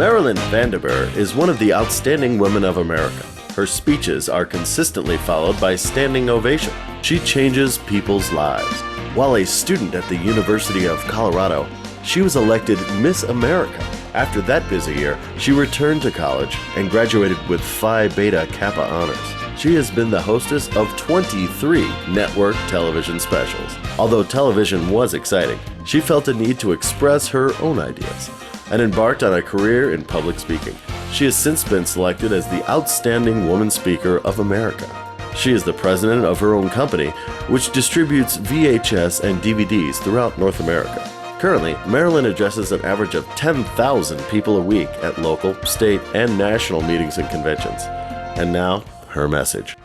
Marilyn is one of the outstanding women of America. Her speeches are consistently followed by standing ovation. She changes people's lives. While a student at the University of Colorado, she was elected Miss America. After that busy year, she returned to college and graduated with Phi Beta Kappa honors. She has been the hostess of 23 network television specials. Although television was exciting, she felt a need to express her own ideas and embarked on a career in public speaking. She has since been selected as the Outstanding Woman Speaker of America. She is the president of her own company, which distributes VHS and DVDs throughout North America. Currently, Marilyn addresses an average of 10,000 people a week at local, state, and national meetings and conventions. And now, her message.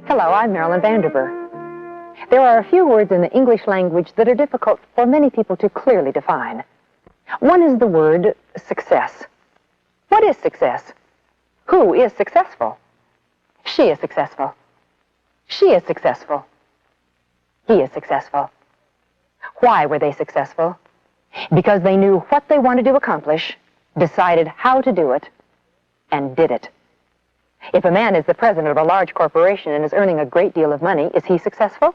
Hello, I'm Marilyn Vanderburg. There are a few words in the English language that are difficult for many people to clearly define. One is the word success. What is success? Who is successful? She is successful. She is successful. He is successful. Why were they successful? Because they knew what they wanted to accomplish, decided how to do it, and did it. If a man is the president of a large corporation and is earning a great deal of money, is he successful?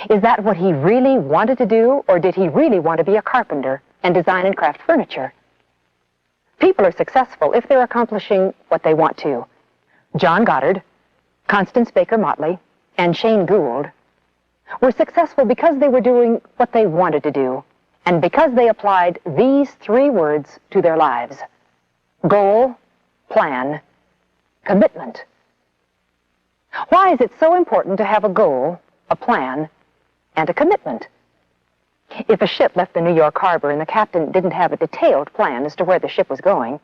Is that what he really wanted to do, or did he really want to be a carpenter and design and craft furniture? People are successful if they're accomplishing what they want to. John Goddard, Constance Baker Motley, and Shane Gould were successful because they were doing what they wanted to do, and because they applied these three words to their lives: goal, plan, commitment. Why is it so important to have a goal, a plan, and a commitment? If a ship left the New York harbor and the captain didn't have a detailed plan as to where the ship was going,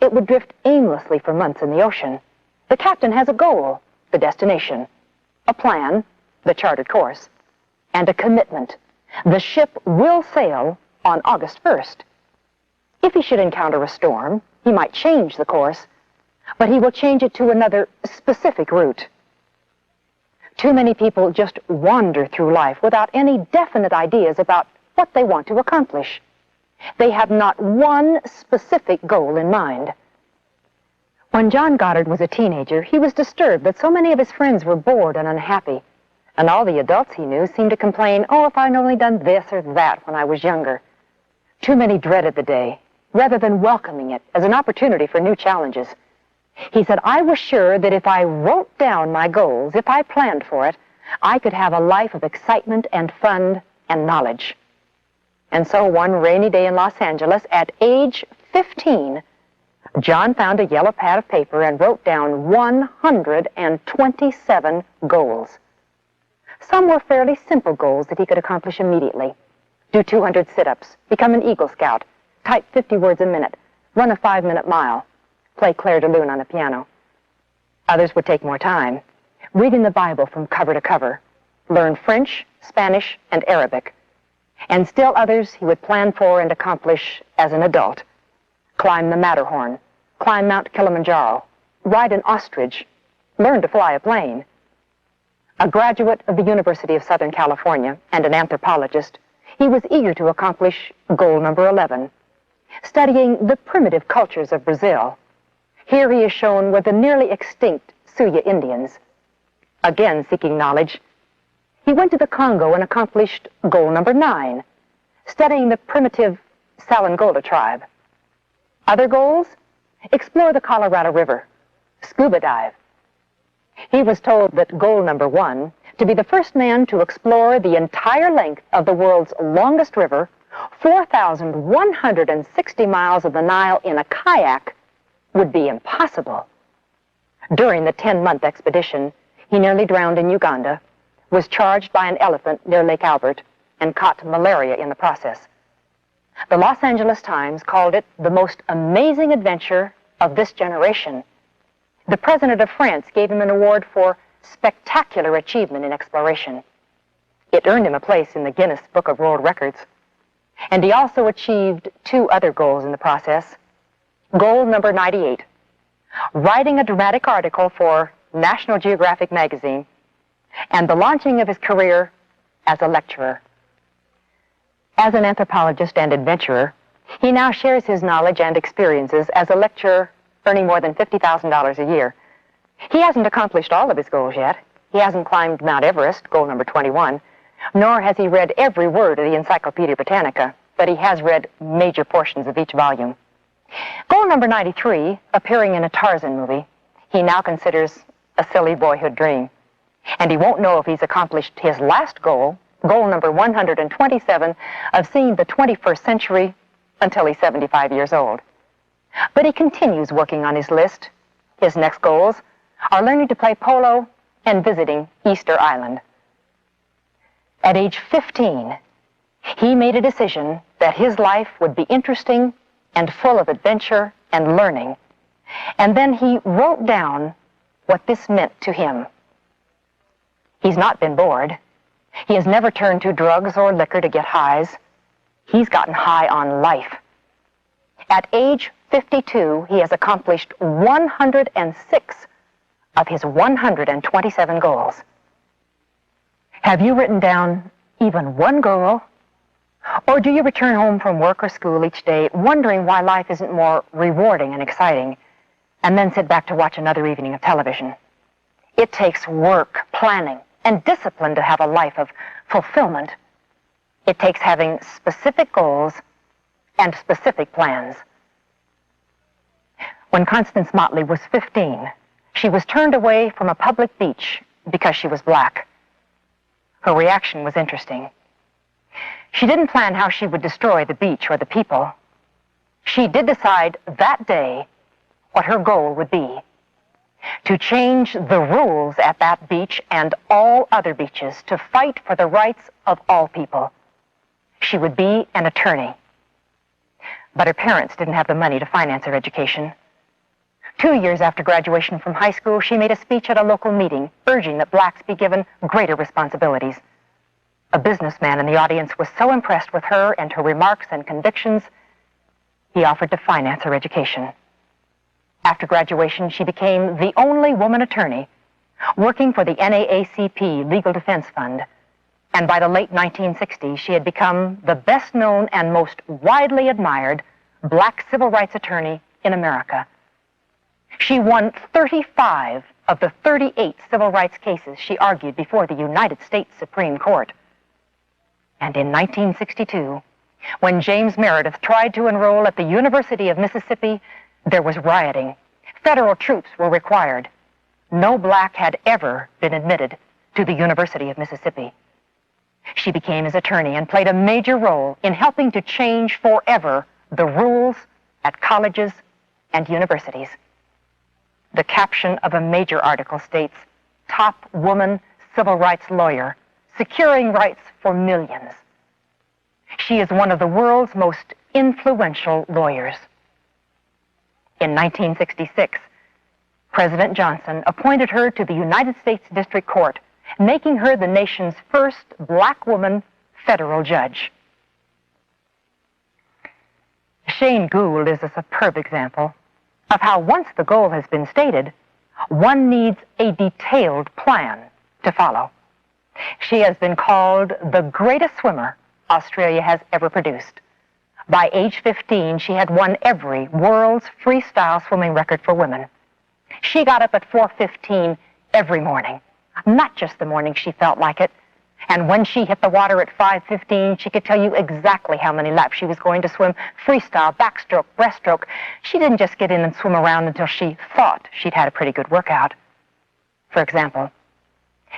it would drift aimlessly for months in the ocean. The captain has a goal, the destination, a plan, the charted course, and a commitment. The ship will sail on August 1st. If he should encounter a storm, he might change the course, but he will change it to another specific route. Too many people just wander through life without any definite ideas about what they want to accomplish. They have not one specific goal in mind. When John Goddard was a teenager, he was disturbed that so many of his friends were bored and unhappy, and all the adults he knew seemed to complain, "Oh, if I'd only done this or that when I was younger." Too many dreaded the day, rather than welcoming it as an opportunity for new challenges. He said, "I was sure that if I wrote down my goals, if I planned for it, I could have a life of excitement and fun and knowledge." And so one rainy day in Los Angeles, at age 15, John found a yellow pad of paper and wrote down 127 goals. Some were fairly simple goals that he could accomplish immediately. Do 200 sit-ups, become an Eagle Scout, type 50 words a minute, run a 5-minute mile, play Clair de Lune on a piano. Others would take more time, reading the Bible from cover to cover, learn French, Spanish, and Arabic. And still others he would plan for and accomplish as an adult. Climb the Matterhorn, climb Mount Kilimanjaro, ride an ostrich, learn to fly a plane. A graduate of the University of Southern California and an anthropologist, he was eager to accomplish goal number 11, studying the primitive cultures of Brazil. Here he is shown with the nearly extinct Suya Indians. Again seeking knowledge, he went to the Congo and accomplished goal number 9, studying the primitive Salangola tribe. Other goals? Explore the Colorado River, scuba dive. He was told that goal number 1, to be the first man to explore the entire length of the world's longest river, 4,160 miles of the Nile in a kayak, would be impossible. During the 10-month expedition, he nearly drowned in Uganda, was charged by an elephant near Lake Albert, and caught malaria in the process. The Los Angeles Times called it the most amazing adventure of this generation. The President of France gave him an award for spectacular achievement in exploration. It earned him a place in the Guinness Book of World Records. And he also achieved 2 other goals in the process. Goal number 98, writing a dramatic article for National Geographic magazine, and the launching of his career as a lecturer. As an anthropologist and adventurer, He now shares his knowledge and experiences as a lecturer, earning more than $50,000 a year. He hasn't accomplished all of his goals yet. He hasn't climbed Mount Everest, goal number 21, nor has he read every word of the Encyclopedia Britannica, but he has read major portions of each volume. Goal number 93, appearing in a Tarzan movie, he now considers a silly boyhood dream. And he won't know if he's accomplished his last goal, goal number 127, of seeing the 21st century until he's 75 years old. But he continues working on his list. His next goals are learning to play polo and visiting Easter Island. At age 15, he made a decision that his life would be interesting and full of adventure and learning. And then he wrote down what this meant to him. He's not been bored. He has never turned to drugs or liquor to get highs. He's gotten high on life. At age 52, he has accomplished 106 of his 127 goals. Have you written down even one goal? Or do you return home from work or school each day wondering why life isn't more rewarding and exciting, and then sit back to watch another evening of television? It takes work, planning, and discipline to have a life of fulfillment. It takes having specific goals and specific plans. When Constance Motley was 15, she was turned away from a public beach because she was black. Her reaction was interesting. She didn't plan how she would destroy the beach or the people. She did decide that day what her goal would be: to change the rules at that beach and all other beaches, to fight for the rights of all people. She would be an attorney. But her parents didn't have the money to finance her education. 2 years after graduation from high school, she made a speech at a local meeting urging that blacks be given greater responsibilities. A businessman in the audience was so impressed with her and her remarks and convictions, he offered to finance her education. After graduation, she became the only woman attorney working for the NAACP Legal Defense Fund. And by the late 1960s, she had become the best-known and most widely admired black civil rights attorney in America. She won 35 of the 38 civil rights cases she argued before the United States Supreme Court. And in 1962, when James Meredith tried to enroll at the University of Mississippi, there was rioting. Federal troops were required. No black had ever been admitted to the University of Mississippi. She became his attorney and played a major role in helping to change forever the rules at colleges and universities. The caption of a major article states, "Top woman civil rights lawyer, securing rights for millions." She is one of the world's most influential lawyers. In 1966, President Johnson appointed her to the United States District Court, making her the nation's first black woman federal judge. Shane Gould is a superb example of how once the goal has been stated, one needs a detailed plan to follow. She has been called the greatest swimmer Australia has ever produced. By age 15, she had won every world's freestyle swimming record for women. She got up at 4:15 every morning, not just the morning she felt like it. And when she hit the water at 5:15, she could tell you exactly how many laps she was going to swim, freestyle, backstroke, breaststroke. She didn't just get in and swim around until she thought she'd had a pretty good workout. For example,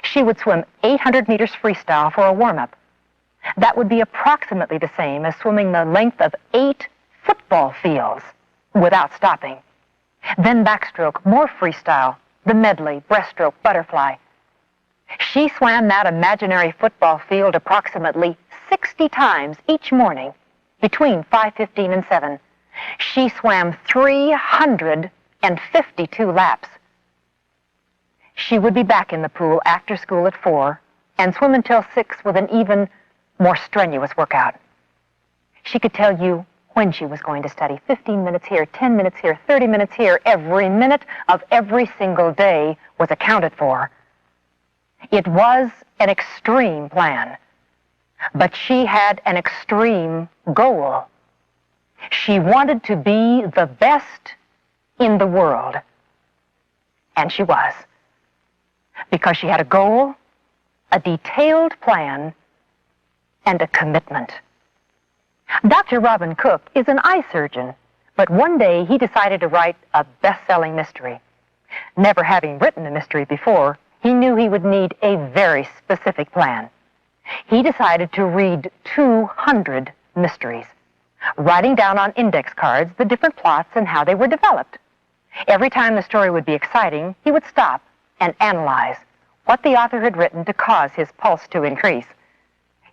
she would swim 800 meters freestyle for a warm-up. That would be approximately the same as swimming the length of 8 football fields without stopping. Then backstroke, more freestyle, the medley, breaststroke, butterfly. She swam that imaginary football field approximately 60 times each morning between 5:15 and 7. She swam 352 laps. She would be back in the pool after school at 4 and swim until 6 with an even more strenuous workout. She could tell you when she was going to study. 15 minutes here, 10 minutes here, 30 minutes here. Every minute of every single day was accounted for. It was an extreme plan, but she had an extreme goal. She wanted to be the best in the world. And she was. Because she had a goal, a detailed plan, and a commitment. Dr. Robin Cook is an eye surgeon, but one day he decided to write a best-selling mystery. Never having written a mystery before, he knew he would need a very specific plan. He decided to read 200 mysteries, writing down on index cards the different plots and how they were developed. Every time the story would be exciting, he would stop and analyze what the author had written to cause his pulse to increase.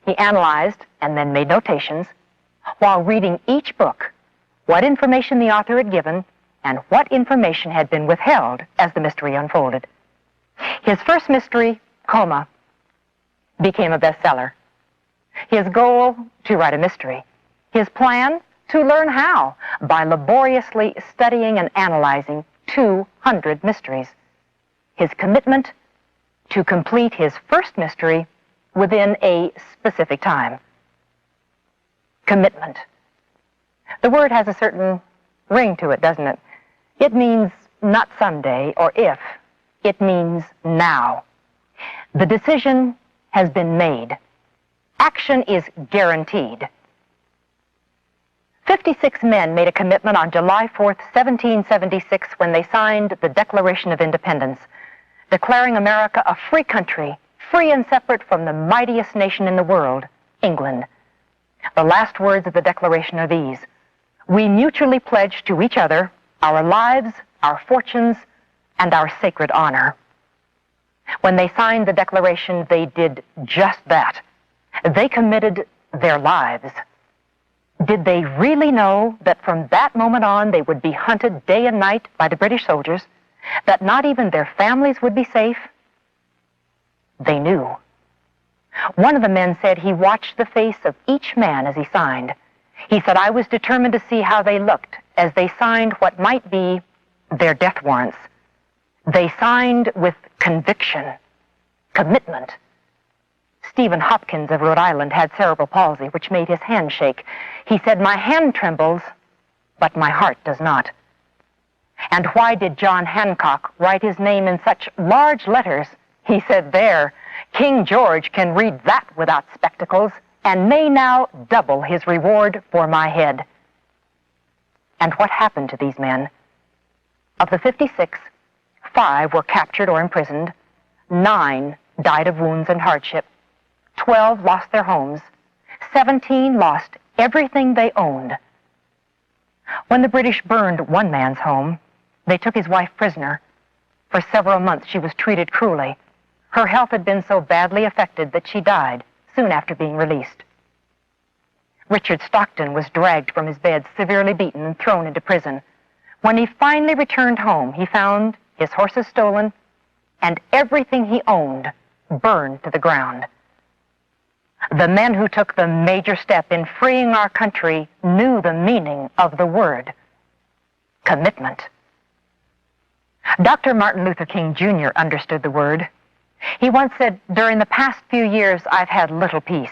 He analyzed and then made notations while reading each book, what information the author had given and what information had been withheld as the mystery unfolded. His first mystery, Coma, became a bestseller. His goal, to write a mystery. His plan, to learn how, by laboriously studying and analyzing 200 mysteries. His commitment, to complete his first mystery within a specific time. Commitment. The word has a certain ring to it, doesn't it? It means not someday or if. It means now. The decision has been made. Action is guaranteed. 56 men made a commitment on July 4th, 1776, when they signed the Declaration of Independence, declaring America a free country, free and separate from the mightiest nation in the world, England. The last words of the Declaration are these: "We mutually pledge to each other our lives, our fortunes, and our sacred honor." When they signed the Declaration, they did just that. They committed their lives. Did they really know that from that moment on they would be hunted day and night by the British soldiers, that not even their families would be safe? They knew. One of the men said he watched the face of each man as he signed. He said, "I was determined to see how they looked as they signed what might be their death warrants." They signed with conviction, commitment. Stephen Hopkins of Rhode Island had cerebral palsy, which made his hand shake. He said, "My hand trembles, but my heart does not." And why did John Hancock write his name in such large letters? He said, "There, King George can read that without spectacles, and may now double his reward for my head." And what happened to these men? Of the 56, 5 were captured or imprisoned, 9 died of wounds and hardship, 12 lost their homes, 17 lost everything they owned. When the British burned one man's home, they took his wife prisoner. For several months she was treated cruelly. Her health had been so badly affected that she died soon after being released. Richard Stockton was dragged from his bed, severely beaten, and thrown into prison. When he finally returned home, he found his horses stolen and everything he owned burned to the ground. The men who took the major step in freeing our country knew the meaning of the word commitment. Dr. Martin Luther King Jr. understood the word. He once said, "During the past few years, I've had little peace.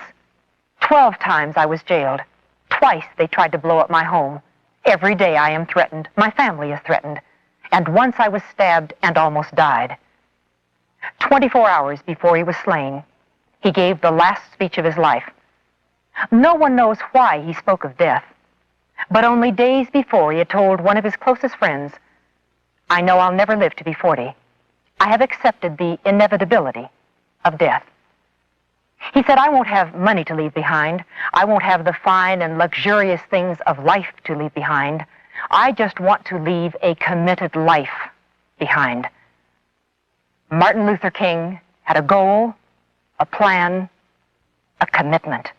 12 times I was jailed. Twice they tried to blow up my home. Every day I am threatened. My family is threatened. And once I was stabbed and almost died." 24 hours before he was slain, he gave the last speech of his life. No one knows why he spoke of death, but only days before he had told one of his closest friends, "I know I'll never live to be 40. I have accepted the inevitability of death." He said, "I won't have money to leave behind. I won't have the fine and luxurious things of life to leave behind. I just want to leave a committed life behind." Martin Luther King had a goal, a plan, a commitment.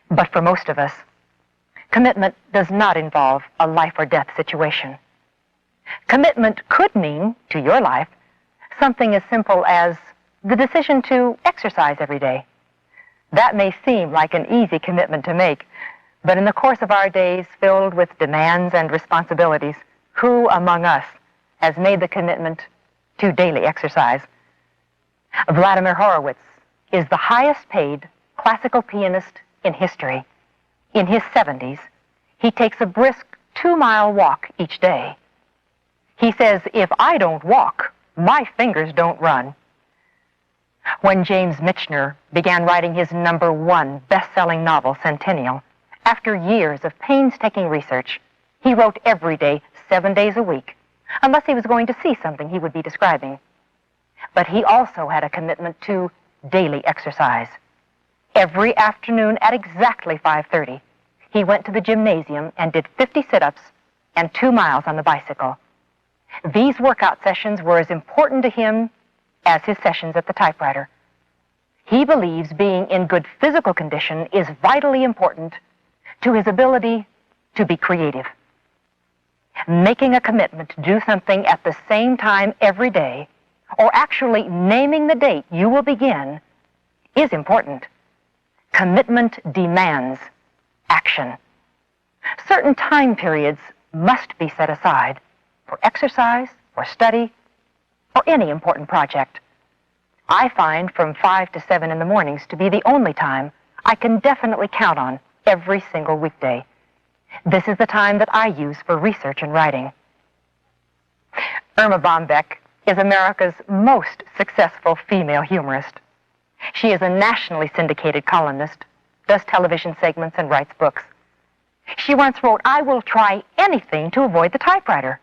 But for most of us, commitment does not involve a life or death situation. Commitment could mean, to your life, something as simple as the decision to exercise every day. That may seem like an easy commitment to make, but in the course of our days filled with demands and responsibilities, who among us has made the commitment to daily exercise? Vladimir Horowitz is the highest paid classical pianist in history. In his 70s, he takes a brisk 2-mile walk each day. He says, "If I don't walk, my fingers don't run." When James Michener began writing his #1 best-selling novel, Centennial, after years of painstaking research, he wrote every day, 7 days a week, unless he was going to see something he would be describing. But he also had a commitment to daily exercise. Every afternoon at exactly 5:30, he went to the gymnasium and did 50 sit-ups and 2 miles on the bicycle. These workout sessions were as important to him as his sessions at the typewriter. He believes being in good physical condition is vitally important to his ability to be creative. Making a commitment to do something at the same time every day, or actually naming the date you will begin, is important. Commitment demands action. Certain time periods must be set aside for exercise, for study, or any important project. I find from 5 to 7 in the mornings to be the only time I can definitely count on every single weekday. This is the time that I use for research and writing. Irma Bombeck is America's most successful female humorist. She is a nationally syndicated columnist, does television segments, and writes books. She once wrote, "I will try anything to avoid the typewriter.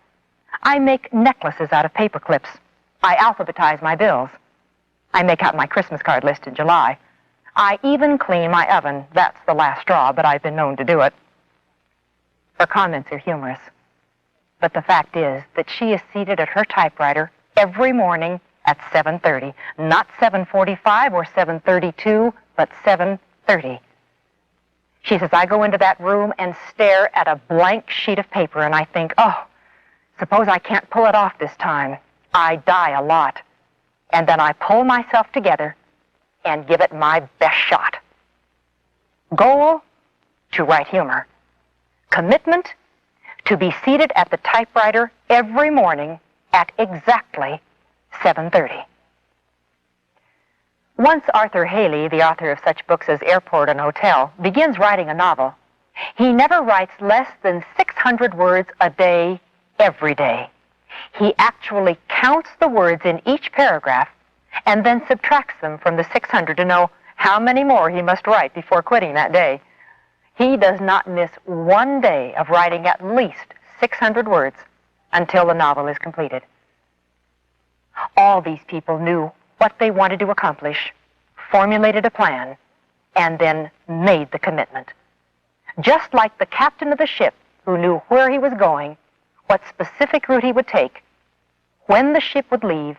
I make necklaces out of paper clips. I alphabetize my bills. I make out my Christmas card list in July. I even clean my oven. That's the last straw, but I've been known to do it." Her comments are humorous. But the fact is that she is seated at her typewriter every morning at 7:30. Not 7:45 or 7:32, but 7:30. She says, "I go into that room and stare at a blank sheet of paper, and I think, oh, suppose I can't pull it off this time. I die a lot. And then I pull myself together and give it my best shot." Goal, to write humor. Commitment, to be seated at the typewriter every morning at exactly 7:30. Once Arthur Haley, the author of such books as Airport and Hotel, begins writing a novel, he never writes less than 600 words a day, every day. He actually counts the words in each paragraph and then subtracts them from the 600 to know how many more he must write before quitting that day. He does not miss one day of writing at least 600 words until the novel is completed. All these people knew what they wanted to accomplish, formulated a plan, and then made the commitment. Just like the captain of the ship who knew where he was going, what specific route he would take, when the ship would leave,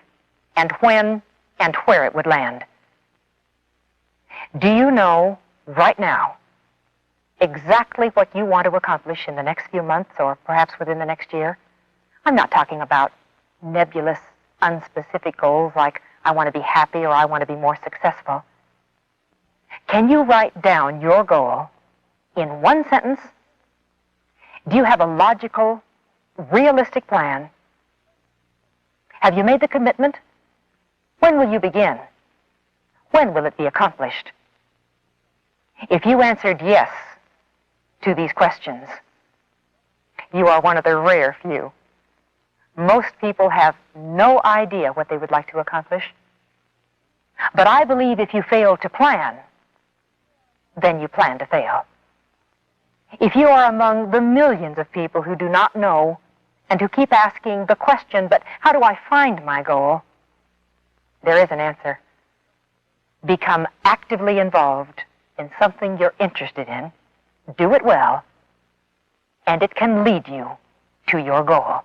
and when and where it would land. Do you know right now exactly what you want to accomplish in the next few months or perhaps within the next year? I'm not talking about nebulous, unspecific goals like I want to be happy or I want to be more successful. Can you write down your goal in one sentence? Do you have a logical, realistic plan? Have you made the commitment? When will you begin? When will it be accomplished? If you answered yes to these questions, you are one of the rare few. Most people have no idea what they would like to accomplish. But I believe if you fail to plan, then you plan to fail. If you are among the millions of people who do not know and who keep asking the question, but how do I find my goal? There is an answer. Become actively involved in something you're interested in, do it well, and it can lead you to your goal.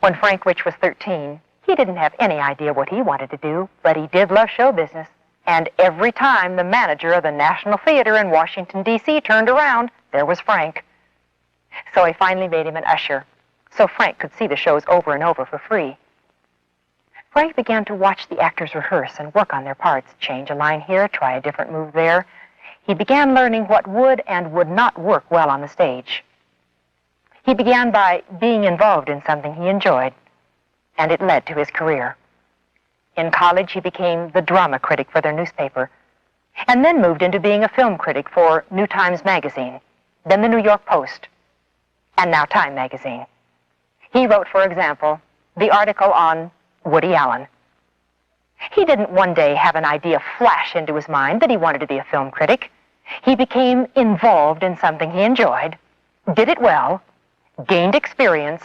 When Frank Rich was 13, he didn't have any idea what he wanted to do, but he did love show business. And every time the manager of the National Theater in Washington, D.C. turned around, there was Frank. So he finally made him an usher, so Frank could see the shows over and over for free. Frank began to watch the actors rehearse and work on their parts, change a line here, try a different move there. He began learning what would and would not work well on the stage. He began by being involved in something he enjoyed, and it led to his career. In college, he became the drama critic for their newspaper. and then moved into being a film critic for New Times Magazine, then the New York Post, and now Time Magazine. He wrote, for example, the article on Woody Allen. He didn't one day have an idea flash into his mind that he wanted to be a film critic. He became involved in something he enjoyed, did it well, gained experience,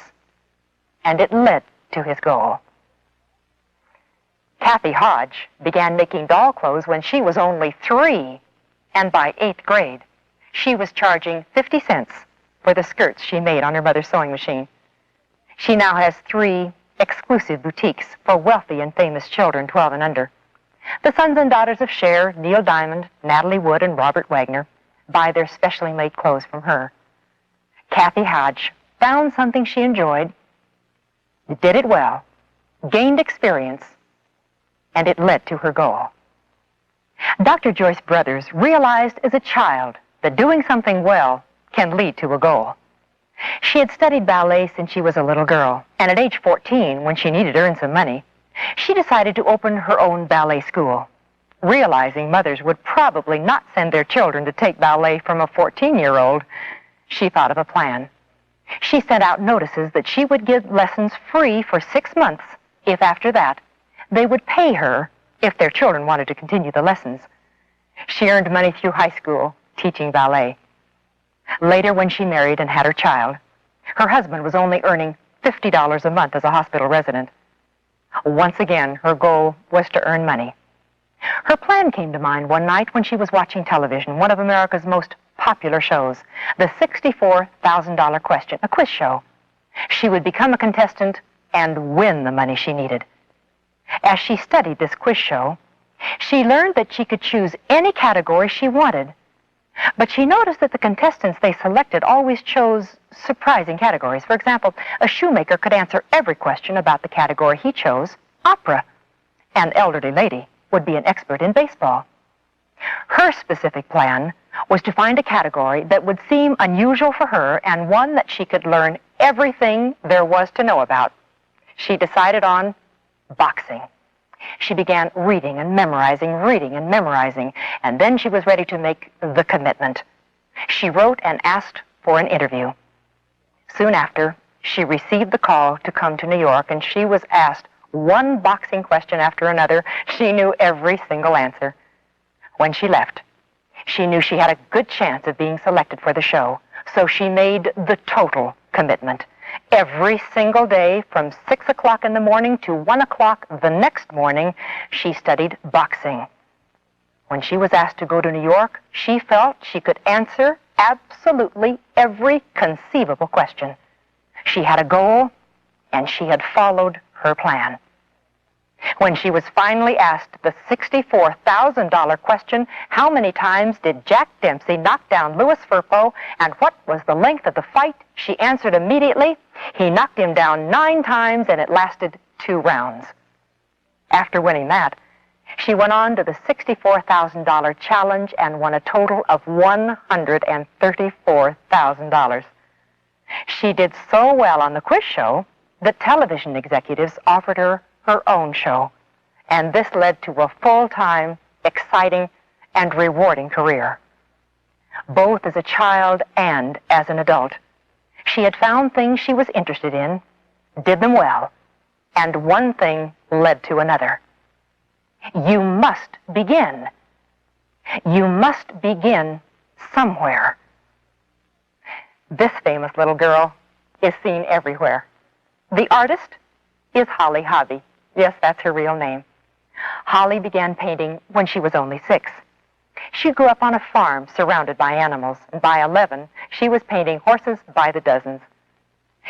and it led to his goal. Kathy Hodge began making doll clothes when she was only 3, and by 8th grade, she was charging 50 cents for the skirts she made on her mother's sewing machine. She now has 3 exclusive boutiques for wealthy and famous children 12 and under. The sons and daughters of Cher, Neil Diamond, Natalie Wood, and Robert Wagner buy their specially made clothes from her. Kathy Hodge found something she enjoyed, did it well, gained experience, and it led to her goal. Dr. Joyce Brothers realized as a child that doing something well can lead to a goal. She had studied ballet since she was a little girl, and at age 14, when she needed to earn some money, she decided to open her own ballet school. Realizing mothers would probably not send their children to take ballet from a 14-year-old, she thought of a plan. She sent out notices that she would give lessons free for 6 months if after that they would pay her if their children wanted to continue the lessons. She earned money through high school teaching ballet. Later, when she married and had her child, her husband was only earning $50 a month as a hospital resident. Once again, her goal was to earn money. Her plan came to mind one night when she was watching television, one of America's most popular shows, the $64,000 question, a quiz show. She would become a contestant and win the money she needed. As she studied this quiz show, she learned that she could choose any category she wanted. But she noticed that the contestants they selected always chose surprising categories. For example, a shoemaker could answer every question about the category he chose, opera. An elderly lady would be an expert in baseball. Her specific plan was to find a category that would seem unusual for her and one that she could learn everything there was to know about. She decided on boxing. She began reading and memorizing, and then she was ready to make the commitment. She wrote and asked for an interview. Soon after, she received the call to come to New York, and she was asked one boxing question after another. She knew every single answer. When she left, she knew she had a good chance of being selected for the show, so she made the total commitment. Every single day from 6 o'clock in the morning to 1 o'clock the next morning, she studied boxing. When she was asked to go to New York, she felt she could answer absolutely every conceivable question. She had a goal, and she had followed her plan. When she was finally asked the $64,000 question, how many times did Jack Dempsey knock down Louis Firpo, and what was the length of the fight, she answered immediately, he knocked him down 9 times, and it lasted 2 rounds. After winning that, she went on to the $64,000 challenge and won a total of $134,000. She did so well on the quiz show that television executives offered her own show, and this led to a full-time, exciting, and rewarding career. Both as a child and as an adult, she had found things she was interested in, did them well, and one thing led to another. You must begin. You must begin somewhere. This famous little girl is seen everywhere. The artist is Holly Hobby. Yes, that's her real name. Holly began painting when she was only 6. She grew up on a farm surrounded by animals, and by 11, she was painting horses by the dozens.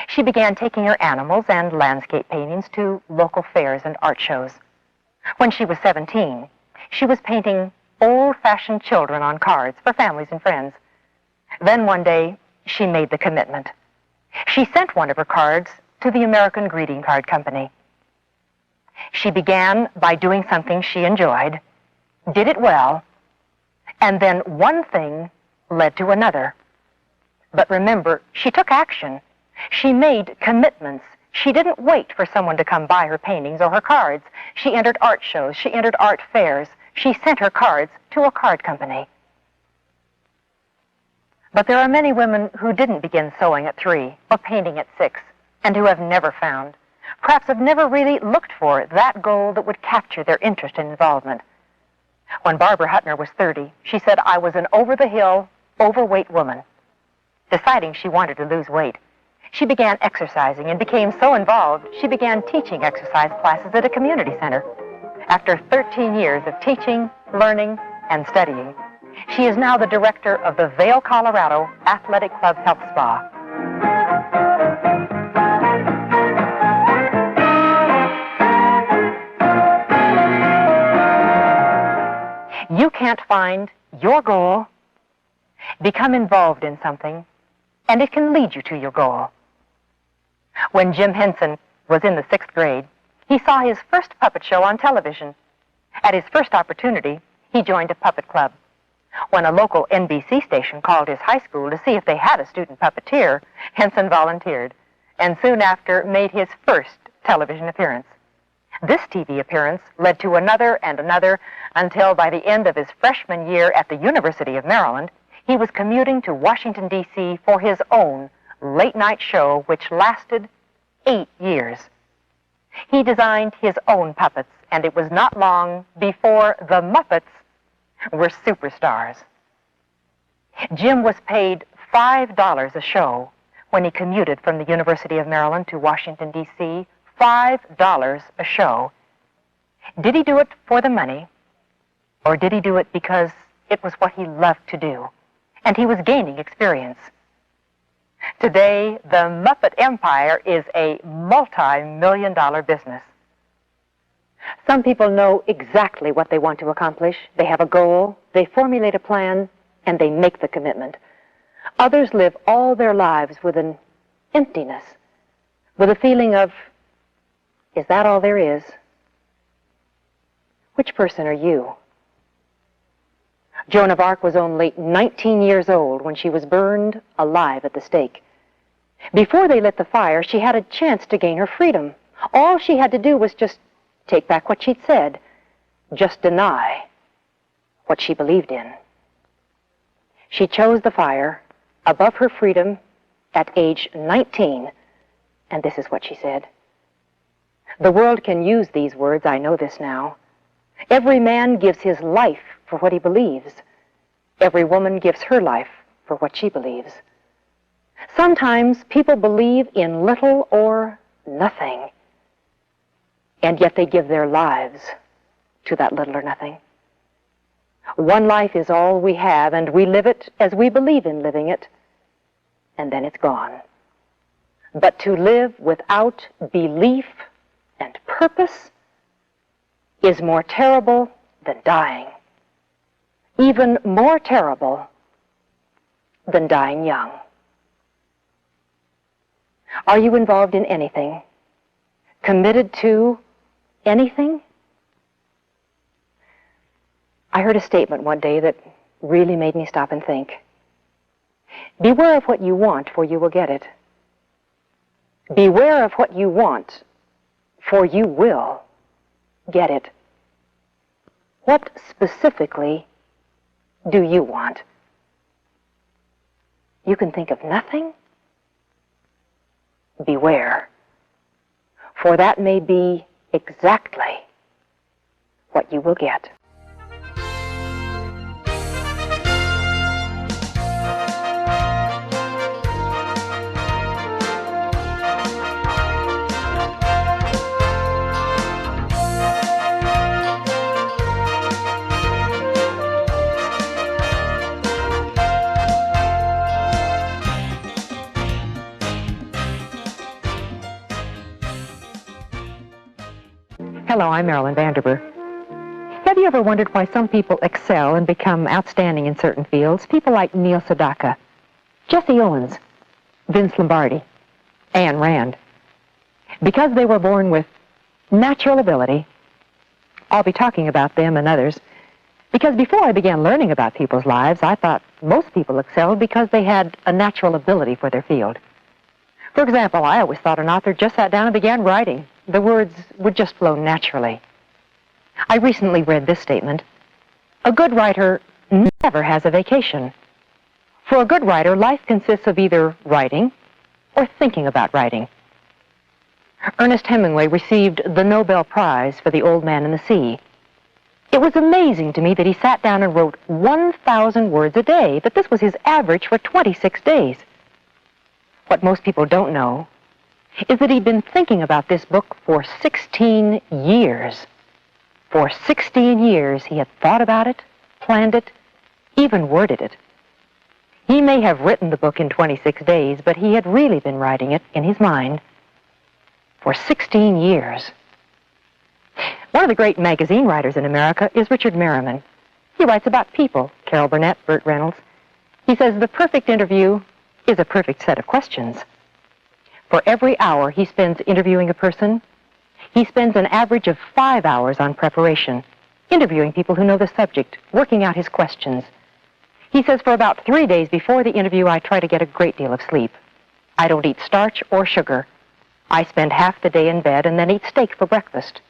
She began taking her animals and landscape paintings to local fairs and art shows. When she was 17, she was painting old-fashioned children on cards for families and friends. Then one day, she made the commitment. She sent one of her cards to the American Greeting Card Company. She began by doing something she enjoyed, did it well, and then one thing led to another. But remember, she took action. She made commitments. She didn't wait for someone to come buy her paintings or her cards. She entered art shows. She entered art fairs. she sent her cards to a card company. But there are many women who didn't begin sewing at 3 or painting at 6, and who have never found, perhaps have never really looked for, that goal that would capture their interest and involvement. When Barbara Hutner was 30, she said, "I was an over-the-hill, overweight woman." Deciding she wanted to lose weight, she began exercising and became so involved, she began teaching exercise classes at a community center. After 13 years of teaching, learning, and studying, she is now the director of the Vail, Colorado Athletic Club Health Spa. You can't find your goal, become involved in something, and it can lead you to your goal. When Jim Henson was in the 6th grade, he saw his first puppet show on television. At his first opportunity, he joined a puppet club. When a local NBC station called his high school to see if they had a student puppeteer, Henson volunteered, and soon after made his first television appearance. This TV appearance led to another and another until by the end of his freshman year at the University of Maryland, he was commuting to Washington, D.C. for his own late-night show, which lasted 8 years. He designed his own puppets, and it was not long before the Muppets were superstars. Jim was paid $5 a show when he commuted from the University of Maryland to Washington, D.C., $5 a show. Did he do it for the money, or did he do it because it was what he loved to do, and he was gaining experience? Today, the Muppet Empire is a multi-million-dollar business. Some people know exactly what they want to accomplish. They have a goal, they formulate a plan, and they make the commitment. Others live all their lives with an emptiness, with a feeling of, is that all there is? Which person are you? Joan of Arc was only 19 years old when she was burned alive at the stake. Before they lit the fire, she had a chance to gain her freedom. All she had to do was just take back what she'd said, just deny what she believed in. She chose the fire above her freedom at age 19, and this is what she said. The world can use these words, I know this now. Every man gives his life for what he believes. Every woman gives her life for what she believes. Sometimes people believe in little or nothing, and yet they give their lives to that little or nothing. One life is all we have, and we live it as we believe in living it, and then it's gone. But to live without belief and purpose is more terrible than dying. Even more terrible than dying young. Are you involved in anything? Committed to anything? I heard a statement one day that really made me stop and think. Beware of what you want, for you will get it. Beware of what you want, for you will get it. What specifically do you want? You can think of nothing? Beware, for that may be exactly what you will get. Hello, I'm Marilyn Vanderber. Have you ever wondered why some people excel and become outstanding in certain fields? People like Neil Sedaka, Jesse Owens, Vince Lombardi, Ayn Rand. Because they were born with natural ability, I'll be talking about them and others. Because before I began learning about people's lives, I thought most people excelled because they had a natural ability for their field. For example, I always thought an author just sat down and began writing. The words would just flow naturally. I recently read this statement. A good writer never has a vacation. For a good writer, life consists of either writing or thinking about writing. Ernest Hemingway received the Nobel Prize for The Old Man and the Sea. It was amazing to me that he sat down and wrote 1,000 words a day, but this was his average for 26 days. What most people don't know is that he'd been thinking about this book for 16 years. For 16 years, he had thought about it, planned it, even worded it. He may have written the book in 26 days, but he had really been writing it in his mind for 16 years. One of the great magazine writers in America is Richard Merriman. He writes about people, Carol Burnett, Burt Reynolds. He says the perfect interview is a perfect set of questions. For every hour he spends interviewing a person, he spends an average of 5 hours on preparation, interviewing people who know the subject, working out his questions. He says for about 3 days before the interview, I try to get a great deal of sleep. I don't eat starch or sugar. I spend half the day in bed and then eat steak for breakfast.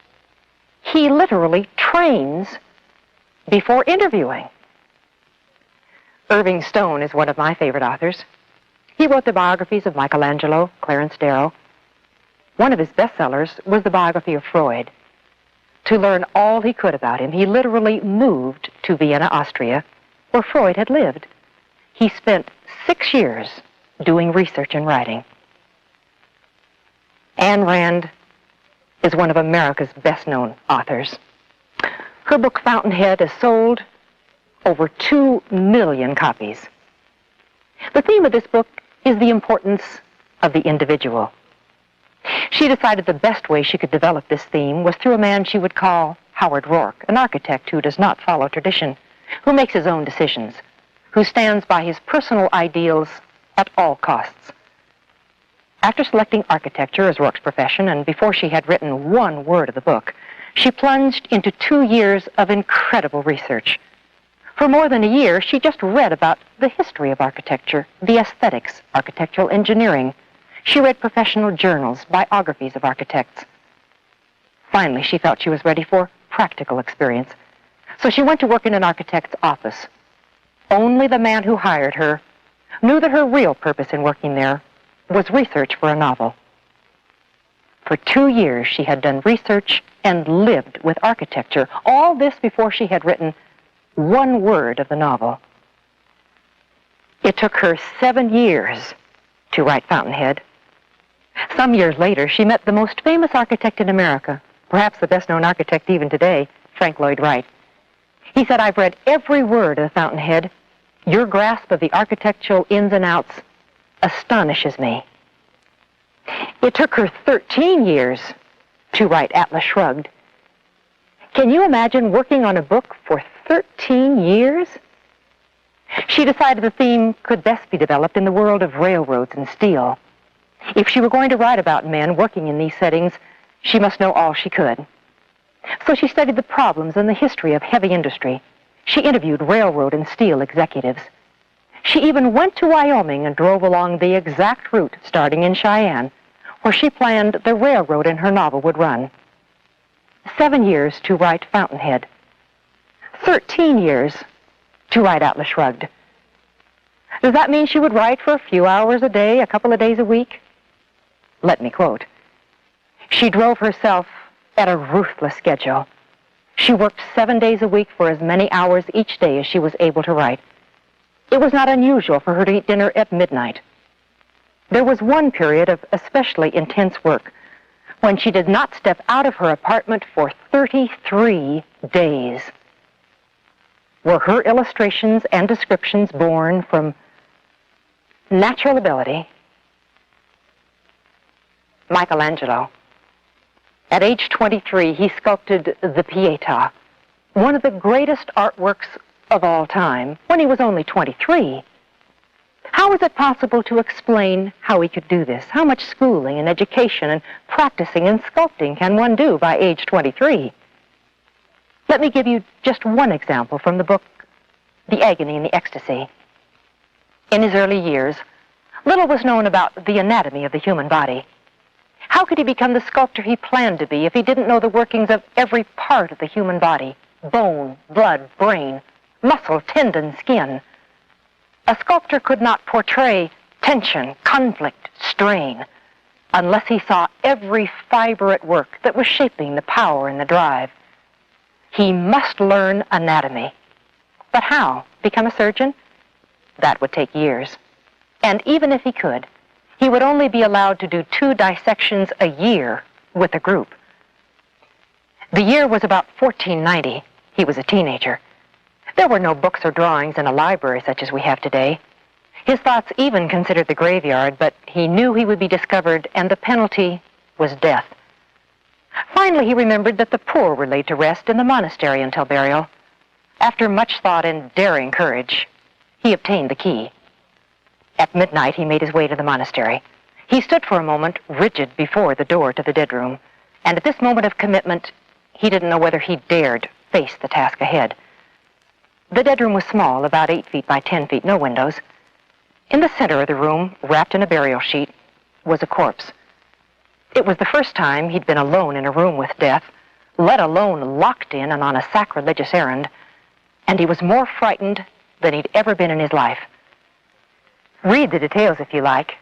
He literally trains before interviewing. Irving Stone is one of my favorite authors. He wrote the biographies of Michelangelo, Clarence Darrow. One of his bestsellers was the biography of Freud. To learn all he could about him, he literally moved to Vienna, Austria, where Freud had lived. He spent 6 years doing research and writing. Ayn Rand is one of America's best-known authors. Her book, Fountainhead, has sold over 2 million copies. The theme of this book is the importance of the individual. She decided the best way she could develop this theme was through a man she would call Howard Rourke, an architect who does not follow tradition, who makes his own decisions, who stands by his personal ideals at all costs. After selecting architecture as Rourke's profession, and before she had written one word of the book, she plunged into 2 years of incredible research. For more than a year, she just read about the history of architecture, the aesthetics, architectural engineering. She read professional journals, biographies of architects. Finally, she felt she was ready for practical experience. So she went to work in an architect's office. Only the man who hired her knew that her real purpose in working there was research for a novel. For 2 years, she had done research and lived with architecture. All this before she had written one word of the novel. It took her 7 years to write Fountainhead. Some years later, she met the most famous architect in America, perhaps the best-known architect even today, Frank Lloyd Wright. He said, "I've read every word of Fountainhead. Your grasp of the architectural ins and outs astonishes me." It took her 13 years to write Atlas Shrugged. Can you imagine working on a book for 13 years? She decided the theme could best be developed in the world of railroads and steel. If she were going to write about men working in these settings, she must know all she could. So she studied the problems and the history of heavy industry. She interviewed railroad and steel executives. She even went to Wyoming and drove along the exact route, starting in Cheyenne, where she planned the railroad in her novel would run. 7 years to write Fountainhead. 13 years to write Atlas Shrugged. Does that mean she would write for a few hours a day, a couple of days a week? Let me quote. She drove herself at a ruthless schedule. She worked 7 days a week for as many hours each day as she was able to write. It was not unusual for her to eat dinner at midnight. There was one period of especially intense work when she did not step out of her apartment for 33 days. Were her illustrations and descriptions born from natural ability? Michelangelo. At age 23, he sculpted the Pietà, one of the greatest artworks of all time, when he was only 23. How is it possible to explain how he could do this? How much schooling and education and practicing and sculpting can one do by age 23? Let me give you just one example from the book, The Agony and the Ecstasy. In his early years, little was known about the anatomy of the human body. How could he become the sculptor he planned to be if he didn't know the workings of every part of the human body, bone, blood, brain, muscle, tendon, skin. A sculptor could not portray tension, conflict, strain, unless he saw every fiber at work that was shaping the power and the drive. He must learn anatomy. But how? Become a surgeon? That would take years. And even if he could, he would only be allowed to do 2 dissections a year with a group. The year was about 1490. He was a teenager. There were no books or drawings in a library such as we have today. His thoughts even considered the graveyard, but he knew he would be discovered, and the penalty was death. Finally, he remembered that the poor were laid to rest in the monastery until burial. After much thought and daring courage, he obtained the key. At midnight, he made his way to the monastery. He stood for a moment, rigid before the door to the dead room, and at this moment of commitment, he didn't know whether he dared face the task ahead. The dead room was small, about 8 feet by 10 feet, no windows. In the center of the room, wrapped in a burial sheet, was a corpse. It was the first time he'd been alone in a room with death, let alone locked in and on a sacrilegious errand, and he was more frightened than he'd ever been in his life. Read the details if you like.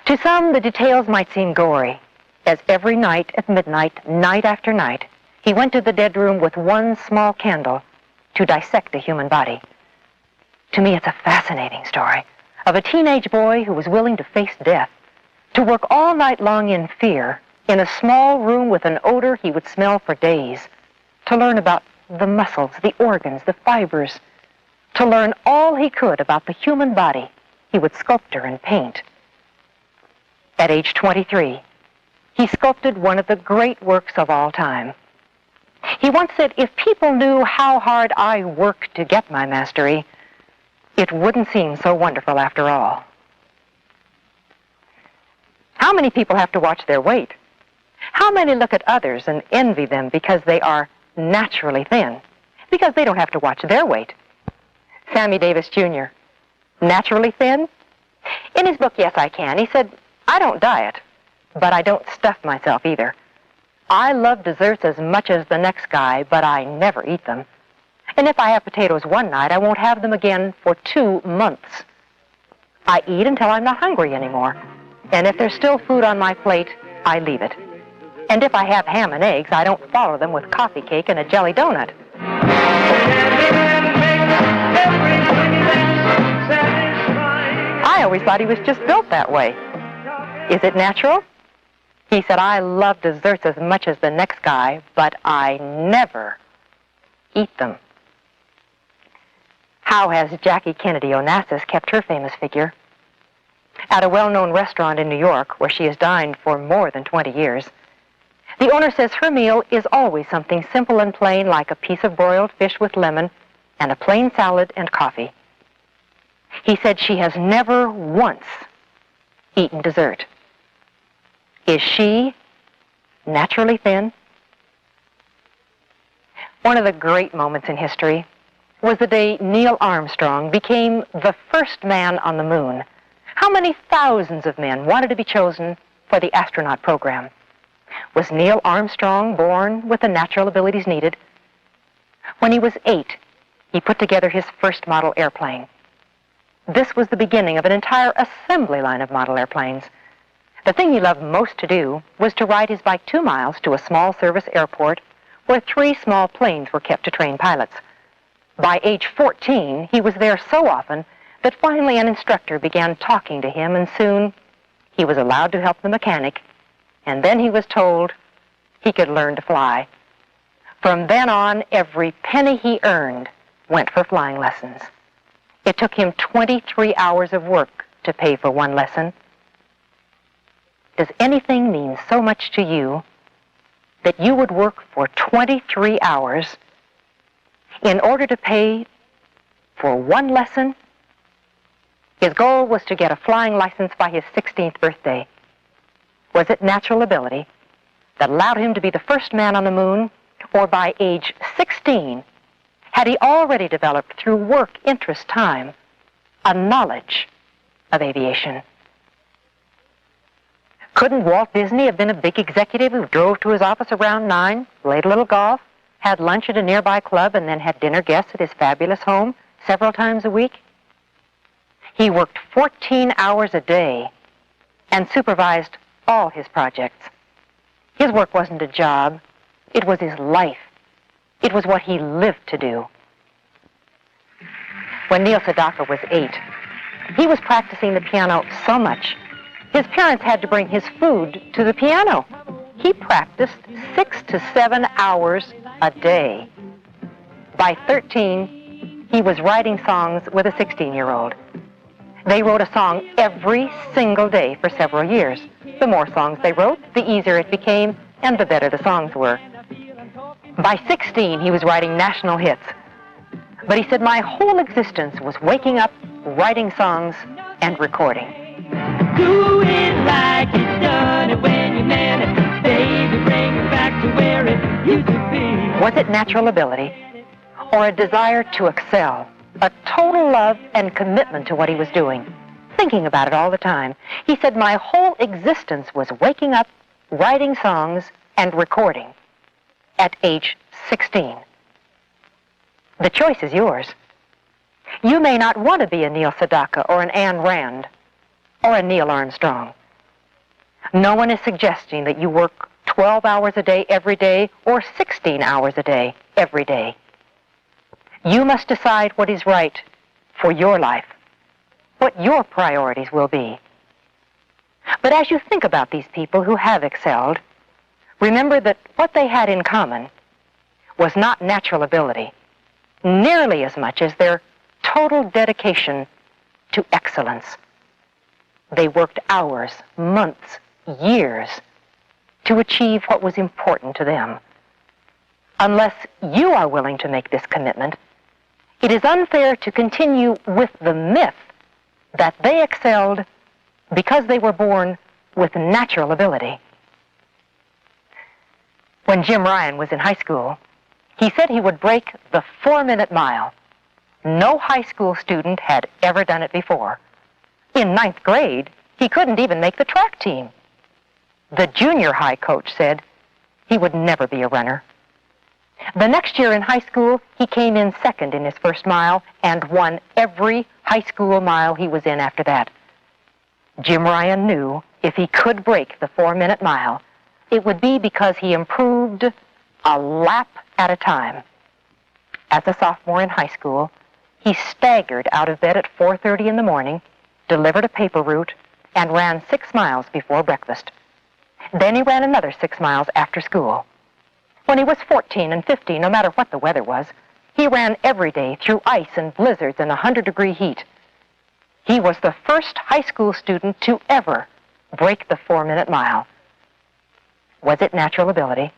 To some, the details might seem gory, as every night at midnight, night after night, he went to the dead room with one small candle to dissect a human body. To me, it's a fascinating story of a teenage boy who was willing to face death, to work all night long in fear in a small room with an odor he would smell for days, to learn about the muscles, the organs, the fibers, to learn all he could about the human body he would sculpture and paint. At age 23, he sculpted one of the great works of all time. He once said, "If people knew how hard I work to get my mastery, it wouldn't seem so wonderful after all." How many people have to watch their weight? How many look at others and envy them because they are naturally thin, because they don't have to watch their weight? Sammy Davis Jr., naturally thin? In his book, Yes, I Can, he said, "I don't diet, but I don't stuff myself either. I love desserts as much as the next guy, but I never eat them. And if I have potatoes one night, I won't have them again for 2 months. I eat until I'm not hungry anymore. And if there's still food on my plate, I leave it. And if I have ham and eggs, I don't follow them with coffee cake and a jelly donut." I always thought he was just built that way. Is it natural? He said, "I love desserts as much as the next guy, but I never eat them." How has Jackie Kennedy Onassis kept her famous figure? At a well-known restaurant in New York, where she has dined for more than 20 years, the owner says her meal is always something simple and plain, like a piece of broiled fish with lemon and a plain salad and coffee. He said she has never once eaten dessert. Is she naturally thin? One of the great moments in history was the day Neil Armstrong became the first man on the moon. How many thousands of men wanted to be chosen for the astronaut program? Was Neil Armstrong born with the natural abilities needed? When he was 8, he put together his first model airplane. This was the beginning of an entire assembly line of model airplanes. The thing he loved most to do was to ride his bike 2 miles to a small service airport where 3 small planes were kept to train pilots. By age 14, he was there so often that finally an instructor began talking to him, and soon he was allowed to help the mechanic, and then he was told he could learn to fly. From then on, every penny he earned went for flying lessons. It took him 23 hours of work to pay for 1 lesson. Does anything mean so much to you that you would work for 23 hours in order to pay for 1 lesson? His goal was to get a flying license by his 16th birthday. Was it natural ability that allowed him to be the first man on the moon, or by age 16, had he already developed through work, interest, time, a knowledge of aviation? Couldn't Walt Disney have been a big executive who drove to his office around 9, played a little golf, had lunch at a nearby club, and then had dinner guests at his fabulous home several times a week. He worked 14 hours a day and supervised all his projects. His work wasn't a job. It was his life. It was what he lived to do. When Neil Sedaka was 8, he was practicing the piano so much, his parents had to bring his food to the piano. He practiced 6 to 7 hours a day. By 13, he was writing songs with a 16-year-old. They wrote a song every single day for several years. The more songs they wrote, the easier it became, and the better the songs were. By 16, he was writing national hits. But he said, my whole existence was waking up, writing songs, and recording. Do it like you done it when you meant it. Baby, bring it back to where it used to be. Was it natural ability or a desire to excel? A total love and commitment to what he was doing, thinking about it all the time. He said, my whole existence was waking up, writing songs, and recording at age 16. The choice is yours. You may not want to be a Neil Sedaka or an Ayn Rand or a Neil Armstrong. No one is suggesting that you work 12 hours a day every day or 16 hours a day every day. You must decide what is right for your life, what your priorities will be. But as you think about these people who have excelled, remember that what they had in common was not natural ability, nearly as much as their total dedication to excellence. They worked hours, months, years to achieve what was important to them. Unless you are willing to make this commitment, it is unfair to continue with the myth that they excelled because they were born with natural ability. When Jim Ryan was in high school, he said he would break the 4-minute mile. No high school student had ever done it before. In 9th grade, he couldn't even make the track team. The junior high coach said he would never be a runner. The next year in high school, he came in second in his first mile and won every high school mile he was in after that. Jim Ryan knew if he could break the 4-minute mile, it would be because he improved a lap at a time. As a sophomore in high school, he staggered out of bed at 4:30 in the morning, delivered a paper route, and ran 6 miles before breakfast. Then he ran another 6 miles after school. When he was 14 and 15, no matter what the weather was, he ran every day through ice and blizzards and 100-degree heat. He was the first high school student to ever break the 4-minute mile. Was it natural ability?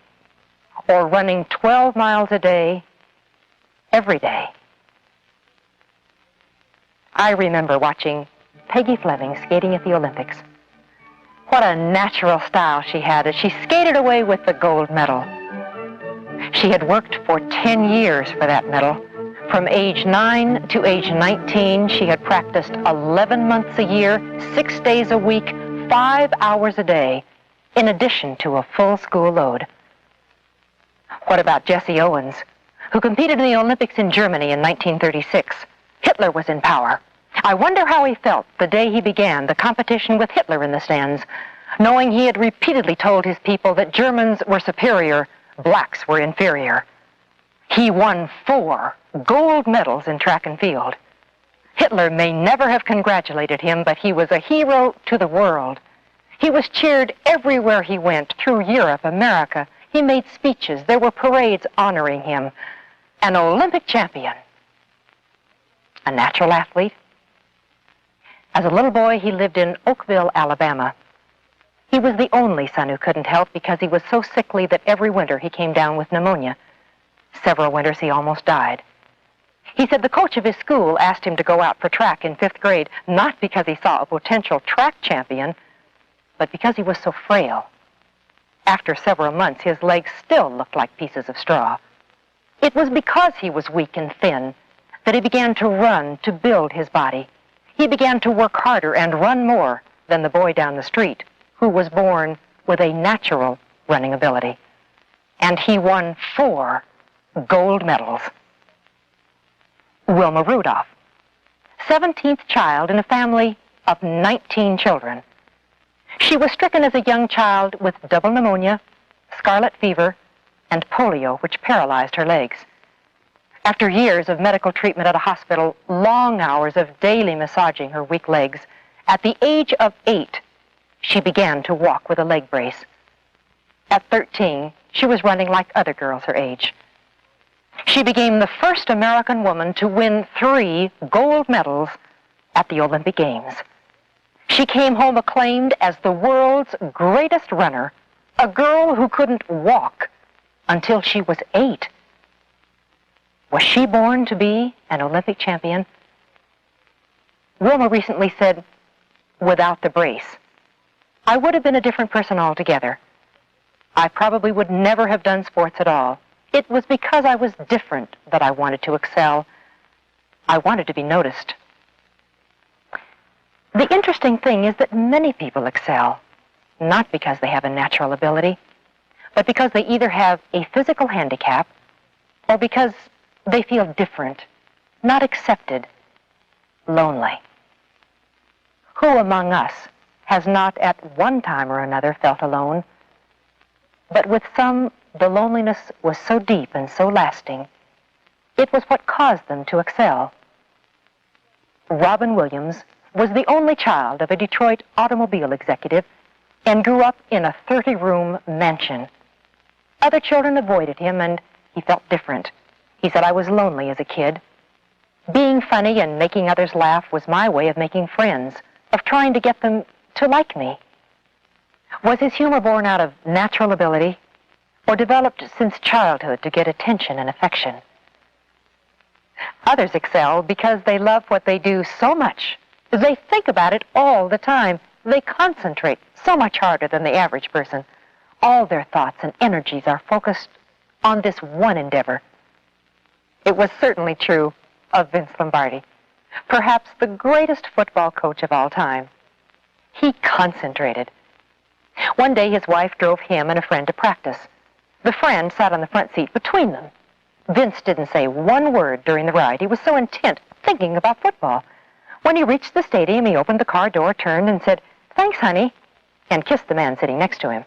Or running 12 miles a day, every day? I remember watching Peggy Fleming skating at the Olympics. What a natural style she had as she skated away with the gold medal. She had worked for 10 years for that medal. From age 9 to age 19, she had practiced 11 months a year, 6 days a week, 5 hours a day, in addition to a full school load. What about Jesse Owens, who competed in the Olympics in Germany in 1936? Hitler was in power. I wonder how he felt the day he began the competition with Hitler in the stands, knowing he had repeatedly told his people that Germans were superior, blacks were inferior. He won 4 gold medals in track and field. Hitler may never have congratulated him, but he was a hero to the world. He was cheered everywhere he went, through Europe, America. He made speeches. There were parades honoring him. An Olympic champion. A natural athlete. As a little boy, he lived in Oakville, Alabama. He was the only son who couldn't help because he was so sickly that every winter he came down with pneumonia. Several winters he almost died. He said the coach of his school asked him to go out for track in 5th grade, not because he saw a potential track champion, but because he was so frail. After several months, his legs still looked like pieces of straw. It was because he was weak and thin that he began to run to build his body. He began to work harder and run more than the boy down the street, who was born with a natural running ability. And he won 4 gold medals. Wilma Rudolph, 17th child in a family of 19 children. She was stricken as a young child with double pneumonia, scarlet fever, and polio, which paralyzed her legs. After years of medical treatment at a hospital, long hours of daily massaging her weak legs, at the age of 8, she began to walk with a leg brace. At 13, she was running like other girls her age. She became the first American woman to win 3 gold medals at the Olympic Games. She came home acclaimed as the world's greatest runner, a girl who couldn't walk until she was 8. Was she born to be an Olympic champion? Wilma recently said, without the brace, I would have been a different person altogether. I probably would never have done sports at all. It was because I was different that I wanted to excel. I wanted to be noticed. The interesting thing is that many people excel, not because they have a natural ability, but because they either have a physical handicap or because they feel different, not accepted, lonely. Who among us has not at one time or another felt alone? But with some, the loneliness was so deep and so lasting, it was what caused them to excel. Robin Williams was the only child of a Detroit automobile executive and grew up in a 30-room mansion. Other children avoided him, and he felt different. He said, I was lonely as a kid. Being funny and making others laugh was my way of making friends, of trying to get them to like me. Was his humor born out of natural ability or developed since childhood to get attention and affection? Others excel because they love what they do so much. They think about it all the time. They concentrate so much harder than the average person. All their thoughts and energies are focused on this one endeavor. It was certainly true of Vince Lombardi, perhaps the greatest football coach of all time. He concentrated. One day his wife drove him and a friend to practice. The friend sat on the front seat between them. Vince didn't say one word during the ride. He was so intent thinking about football. When he reached the stadium, he opened the car door, turned, and said, "Thanks, honey," and kissed the man sitting next to him.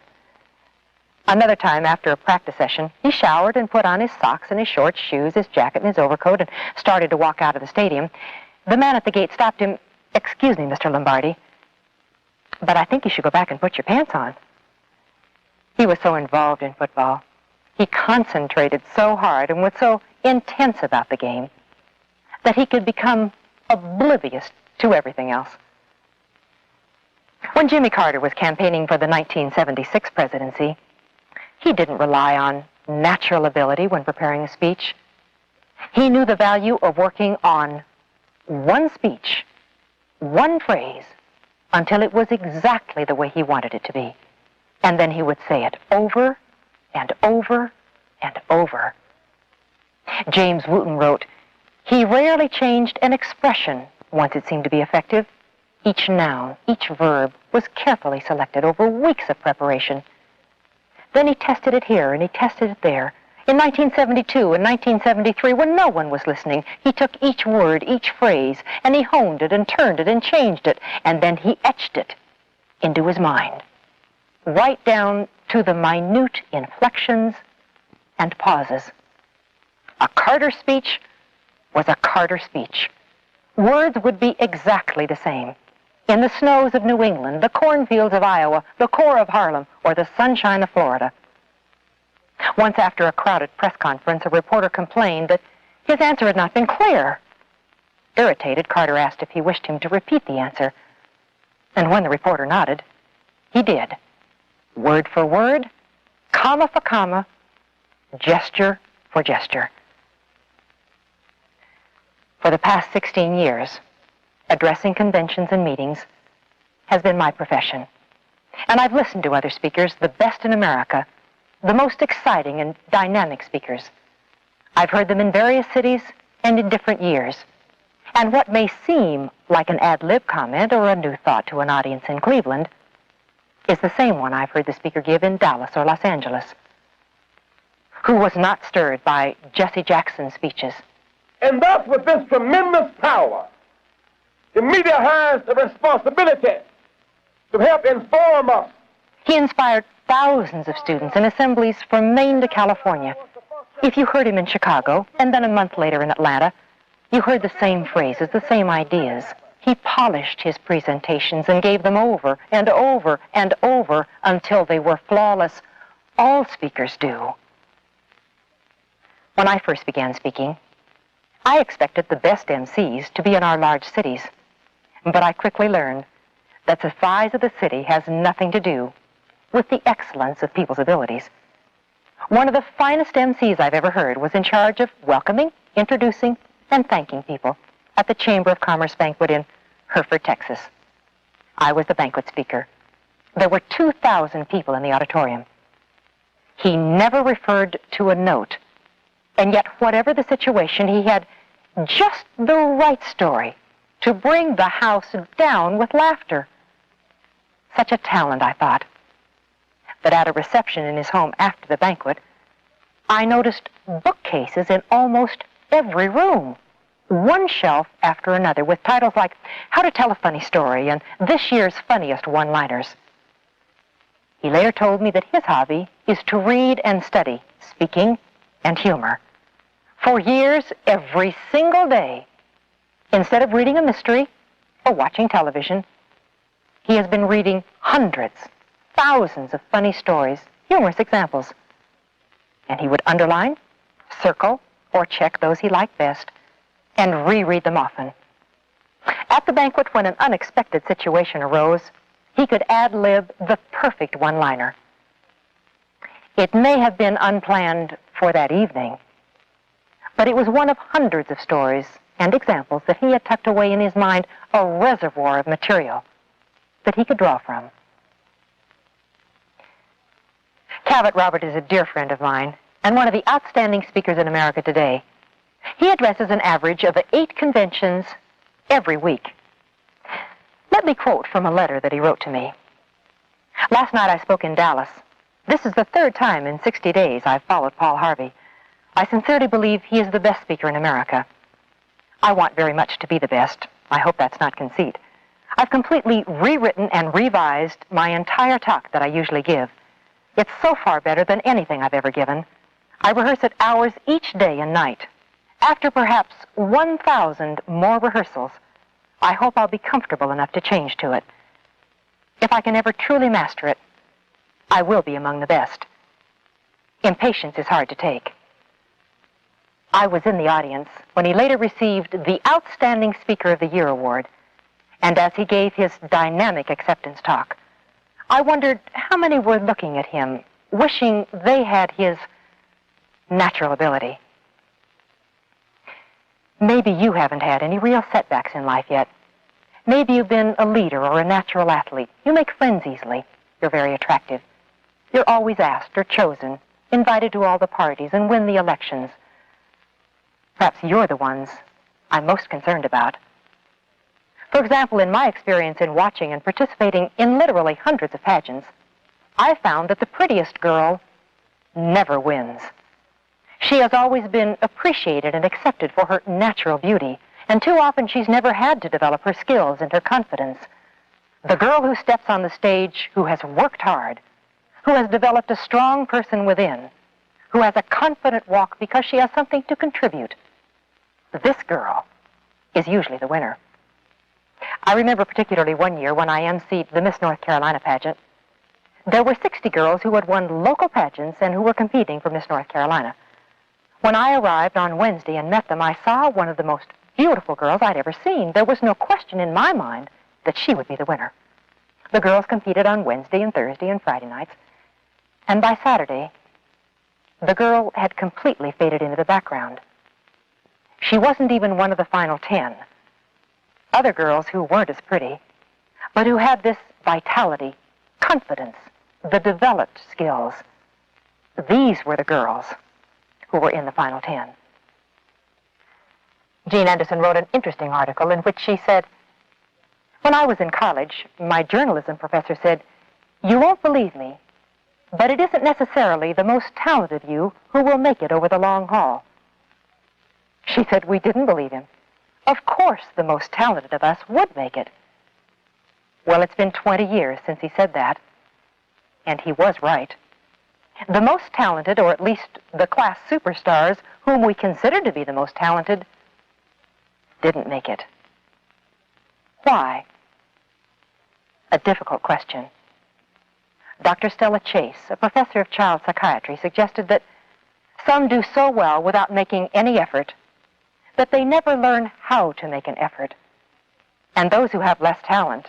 Another time, after a practice session, he showered and put on his socks and his shorts, shoes, his jacket, and his overcoat, and started to walk out of the stadium. The man at the gate stopped him. "Excuse me, Mr. Lombardi, but I think you should go back and put your pants on." He was so involved in football. He concentrated so hard and was so intense about the game that he could become oblivious to everything else. When Jimmy Carter was campaigning for the 1976 presidency, he didn't rely on natural ability when preparing a speech. He knew the value of working on one speech, one phrase, until it was exactly the way he wanted it to be. And then he would say it over and over and over. James Wooten wrote, "He rarely changed an expression once it seemed to be effective. Each noun, each verb was carefully selected over weeks of preparation. Then he tested it here and he tested it there. In 1972 and 1973, when no one was listening, he took each word, each phrase, and he honed it and turned it and changed it, and then he etched it into his mind, right down to the minute inflections and pauses. A Carter speech was a Carter speech. Words would be exactly the same. In the snows of New England, the cornfields of Iowa, the core of Harlem, or the sunshine of Florida. Once after a crowded press conference, a reporter complained that his answer had not been clear. Irritated, Carter asked if he wished him to repeat the answer. And when the reporter nodded, he did. Word for word, comma for comma, gesture for gesture. For the past 16 years, addressing conventions and meetings has been my profession. And I've listened to other speakers, the best in America, the most exciting and dynamic speakers. I've heard them in various cities and in different years. And what may seem like an ad-lib comment or a new thought to an audience in Cleveland is the same one I've heard the speaker give in Dallas or Los Angeles. who was not stirred by Jesse Jackson's speeches. And thus, with this tremendous power, the media has the responsibility to help inform us. He inspired thousands of students in assemblies from Maine to California. If you heard him in Chicago, and then a month later in Atlanta, you heard the same phrases, the same ideas. He polished his presentations and gave them over and over and over until they were flawless. All speakers do. When I first began speaking, I expected the best MCs to be in our large cities. But I quickly learned that the size of the city has nothing to do with the excellence of people's abilities. One of the finest MCs I've ever heard was in charge of welcoming, introducing, and thanking people at the Chamber of Commerce banquet in Hereford, Texas. I was the banquet speaker. There were 2,000 people in the auditorium. He never referred to a note, and yet whatever the situation, he had just the right story to bring the house down with laughter. Such a talent, I thought, that at a reception in his home after the banquet, I noticed bookcases in almost every room, one shelf after another, with titles like How to Tell a Funny Story and This Year's Funniest One-Liners. He later told me that his hobby is to read and study speaking and humor. For years, every single day, instead of reading a mystery or watching television, he has been reading hundreds, thousands of funny stories, humorous examples. And he would underline, circle, or check those he liked best, and reread them often. At the banquet, when an unexpected situation arose, he could ad-lib the perfect one-liner. It may have been unplanned for that evening, but it was one of hundreds of stories and examples that he had tucked away in his mind, a reservoir of material that he could draw from. Cavett Robert is a dear friend of mine and one of the outstanding speakers in America today. He addresses an average of 8 conventions every week. Let me quote from a letter that he wrote to me. Last night I spoke in Dallas. This is the 3rd time in 60 days I've followed Paul Harvey. I sincerely believe he is the best speaker in America. I want very much to be the best. I hope that's not conceit. I've completely rewritten and revised my entire talk that I usually give. It's so far better than anything I've ever given. I rehearse it hours each day and night. After perhaps 1,000 more rehearsals, I hope I'll be comfortable enough to change to it. If I can ever truly master it, I will be among the best. Impatience is hard to take. I was in the audience when he later received the Outstanding Speaker of the Year award, and as he gave his dynamic acceptance talk, I wondered how many were looking at him, wishing they had his natural ability. Maybe you haven't had any real setbacks in life yet. Maybe you've been a leader or a natural athlete. You make friends easily. You're very attractive. You're always asked or chosen, invited to all the parties, and win the elections. Perhaps you're the ones I'm most concerned about. For example, in my experience in watching and participating in literally hundreds of pageants, I found that the prettiest girl never wins. She has always been appreciated and accepted for her natural beauty, and too often she's never had to develop her skills and her confidence. The girl who steps on the stage, who has worked hard, who has developed a strong person within, who has a confident walk because she has something to contribute, this girl is usually the winner. I remember particularly one year when I emceed the Miss North Carolina pageant. There were 60 girls who had won local pageants and who were competing for Miss North Carolina. When I arrived on Wednesday and met them, I saw one of the most beautiful girls I'd ever seen. There was no question in my mind that she would be the winner. The girls competed on Wednesday and Thursday and Friday nights, and by Saturday, the girl had completely faded into the background. She wasn't even one of the final 10. Other girls who weren't as pretty, but who had this vitality, confidence, the developed skills, these were the girls who were in the final 10. Jean Anderson wrote an interesting article in which she said, "When I was in college, my journalism professor said, 'You won't believe me, but it isn't necessarily the most talented of you who will make it over the long haul. She said we didn't believe him. Of course the most talented of us would make it. Well, it's been 20 years since he said that, and he was right. The most talented, or at least the class superstars, whom we considered to be the most talented, didn't make it. Why? A difficult question. Dr. Stella Chase, a professor of child psychiatry, suggested that some do so well without making any effort that they never learn how to make an effort. And those who have less talent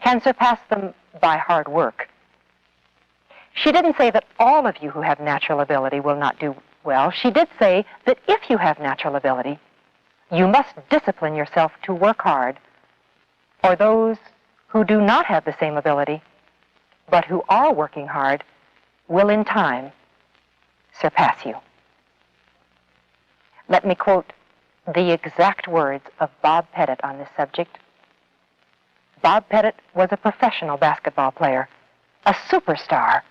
can surpass them by hard work. She didn't say that all of you who have natural ability will not do well. She did say that if you have natural ability, you must discipline yourself to work hard. Or those who do not have the same ability, but who are working hard, will in time surpass you. Let me quote the exact words of Bob Pettit on this subject. Bob Pettit was a professional basketball player, a superstar.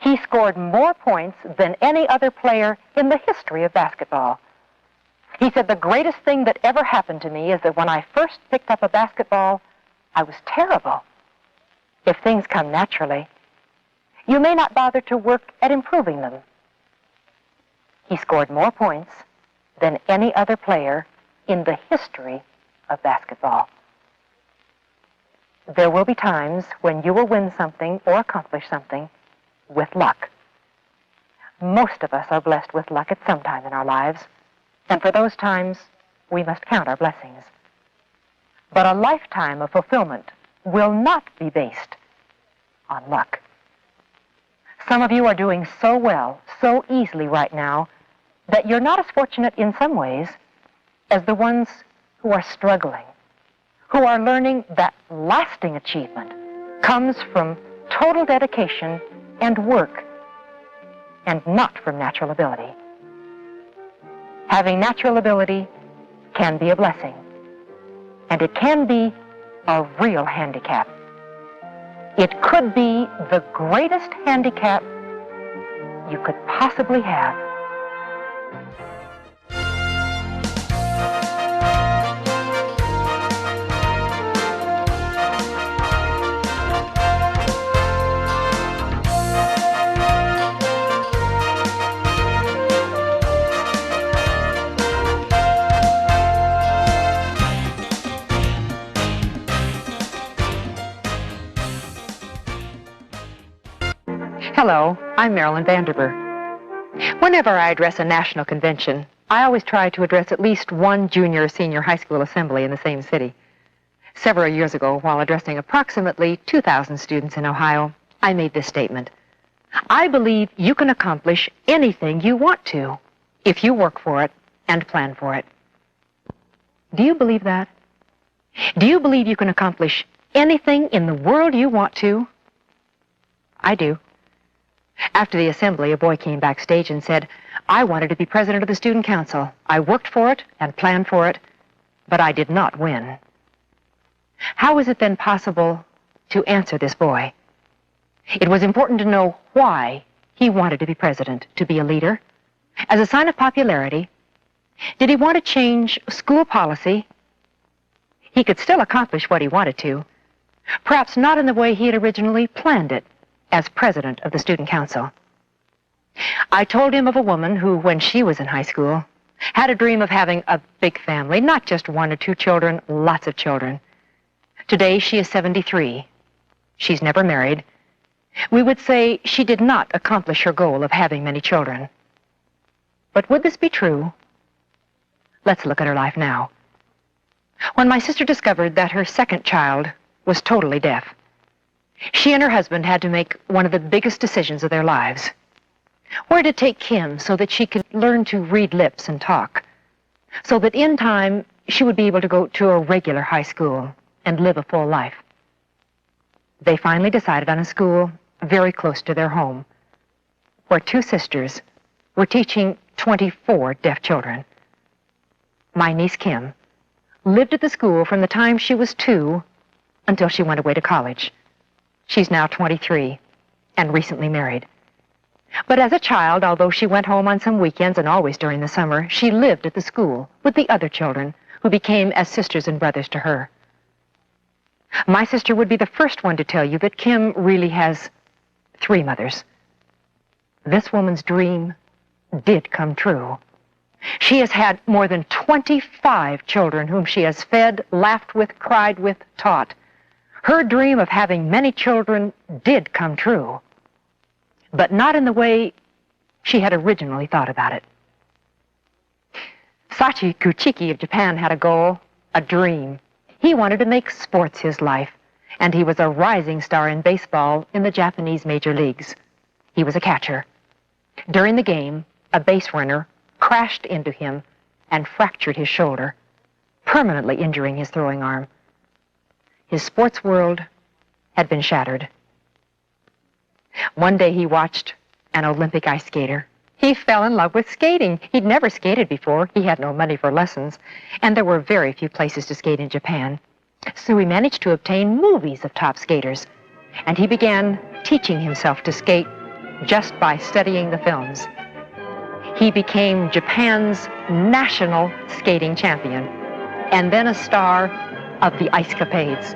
He scored more points than any other player in the history of basketball. He said, the greatest thing that ever happened to me is that when I first picked up a basketball, I was terrible. If things come naturally, you may not bother to work at improving them. He scored more points than any other player in the history of basketball. There will be times when you will win something or accomplish something with luck. Most of us are blessed with luck at some time in our lives, and for those times, we must count our blessings. But a lifetime of fulfillment will not be based on luck. Some of you are doing so well, so easily right now, that you're not as fortunate in some ways as the ones who are struggling, who are learning that lasting achievement comes from total dedication and work, and not from natural ability. Having natural ability can be a blessing, and it can be a real handicap. It could be the greatest handicap you could possibly have. Hello, I'm Marilyn Vanderber. Whenever I address a national convention, I always try to address at least one junior or senior high school assembly in the same city. Several years ago, while addressing approximately 2,000 students in Ohio, I made this statement. I believe you can accomplish anything you want to if you work for it and plan for it. Do you believe that? Do you believe you can accomplish anything in the world you want to? I do. After the assembly, a boy came backstage and said, I wanted to be president of the student council. I worked for it and planned for it, but I did not win. How is it then possible to answer this boy? It was important to know why he wanted to be president, to be a leader. As a sign of popularity, did he want to change school policy? He could still accomplish what he wanted to, perhaps not in the way he had originally planned it as president of the student council. I told him of a woman who, when she was in high school, had a dream of having a big family, not just 1 or 2 children, lots of children. Today, she is 73. She's never married. We would say she did not accomplish her goal of having many children. But would this be true? Let's look at her life now. When my sister discovered that her second child was totally deaf, she and her husband had to make one of the biggest decisions of their lives. Where to take Kim so that she could learn to read lips and talk, so that in time she would be able to go to a regular high school and live a full life. They finally decided on a school very close to their home, where 2 sisters were teaching 24 deaf children. My niece Kim lived at the school from the time she was 2 until she went away to college. She's now 23, and recently married. But as a child, although she went home on some weekends and always during the summer, she lived at the school with the other children who became as sisters and brothers to her. My sister would be the first one to tell you that Kim really has 3 mothers. This woman's dream did come true. She has had more than 25 children whom she has fed, laughed with, cried with, taught. Her dream of having many children did come true, but not in the way she had originally thought about it. Sachi Kuchiki of Japan had a goal, a dream. He wanted to make sports his life, and he was a rising star in baseball in the Japanese major leagues. He was a catcher. During the game, a base runner crashed into him and fractured his shoulder, permanently injuring his throwing arm. His sports world had been shattered. One day he watched an Olympic ice skater. He fell in love with skating. He'd never skated before. He had no money for lessons, and there were very few places to skate in Japan. So he managed to obtain movies of top skaters, and he began teaching himself to skate just by studying the films. He became Japan's national skating champion, and then a star of the ice capades.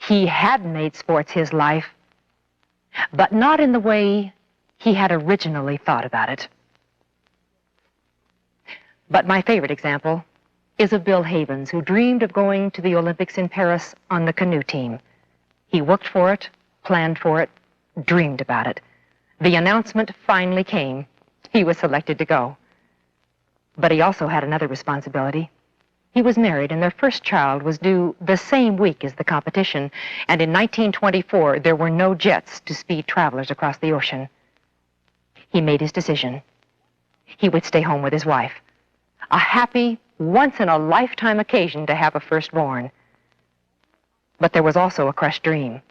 He had made sports his life, but not in the way he had originally thought about it. But my favorite example is of Bill Havens, who dreamed of going to the Olympics in Paris on the canoe team. He worked for it, planned for it, dreamed about it. The announcement finally came. He was selected to go. But he also had another responsibility. He was married, and their first child was due the same week as the competition, and in 1924, there were no jets to speed travelers across the ocean. He made his decision. He would stay home with his wife. A happy, once-in-a-lifetime occasion to have a firstborn. But there was also a crushed dream,